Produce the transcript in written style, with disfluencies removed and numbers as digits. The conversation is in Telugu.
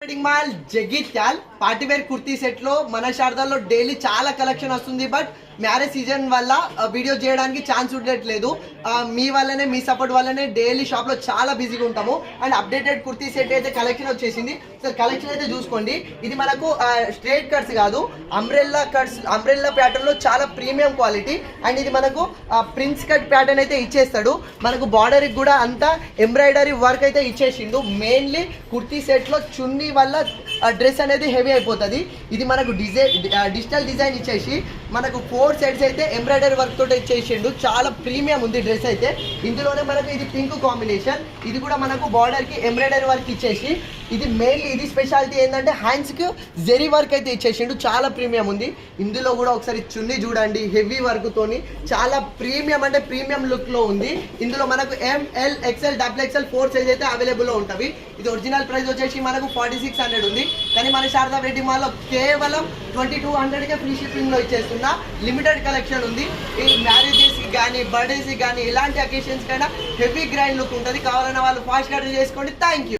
Mall Jagtial partywear kurti set లో మన శారదాలో డైలీ చాలా కలెక్షన్ వస్తుంది. బట్ మ్యారేజ్ సీజన్ వల్ల వీడియో చేయడానికి ఛాన్స్ ఉండట్లేదు. మీ వల్లనే, మీ సపోర్ట్ వల్లనే డైలీ షాప్ లో చాలా బిజీగా ఉంటాము. అండ్ అప్డేటెడ్ కుర్తీ సెట్ అయితే కలెక్షన్ వచ్చేసింది. సార్ కలెక్షన్ అయితే చూసుకోండి. ఇది మనకు స్ట్రైట్ కట్స్ కాదు, అంబ్రెల్లా కట్స్, అంబ్రెల్లా ప్యాటర్న్ లో చాలా ప్రీమియం క్వాలిటీ. అండ్ ఇది మనకు ప్రిన్స్ కట్ ప్యాటర్న్ అయితే ఇచ్చేస్తాడు. మనకు బార్డర్ కూడా అంతా ఎంబ్రాయిడరీ వర్క్ అయితే ఇచ్చేసిండు. మెయిన్లీ కుర్తీ సెట్ లో చున్నీ వల్ల డ్రెస్ అనేది హెవీ అయిపోతుంది. ఇది మనకు డిజిటల్ డిజైన్ ఇచ్చేసి మనకు 4 సైడ్స్ అయితే ఎంబ్రాయిడరీ వర్క్ తోటి ఇచ్చేసిండు. చాలా ప్రీమియం ఉంది డ్రెస్ అయితే. ఇందులోనే మనకు ఇది పింక్ కాంబినేషన్. ఇది కూడా మనకు బార్డర్ కి ఎంబ్రాయిడరీ వర్క్ ఇచ్చేసి, ఇది మెయిన్లీ ఇది స్పెషాలిటీ ఏంటంటే హ్యాండ్స్ కి జెరీ వర్క్ అయితే ఇచ్చేసిండు. చాలా ప్రీమియం ఉంది. ఇందులో కూడా ఒకసారి చున్నీ చూడండి, హెవీ వర్క్ తోని చాలా ప్రీమియం అంటే ప్రీమియం లుక్ లో ఉంది. ఇందులో మనకు ML XL XXL 4 సైజ్ అయితే అవైలబుల్ లో ఉంటవి. ఇది ఒరిజినల్ ప్రైస్ వచ్చేసి మనకు 4600 ఉంది. కానీ మన శారదా వెడ్డింగ్ మాల్ లో కేవలం 2200 కే ఫ్రీ షిప్పింగ్ లో ఇచ్చేస్తున్నా. లిమిటెడ్ కలెక్షన్ ఉంది. ఈ మ్యారేజెస్ కి కానీ, బర్త్డేస్ కి కానీ, ఇలాంటి అకేషన్స్ కైనా హెవీ గ్రాండ్ లుక్ ఉంటుంది. కావాలన్న వాళ్ళు ఫాస్ట్ ఆర్డర్ చేసుకోండి. Thank you.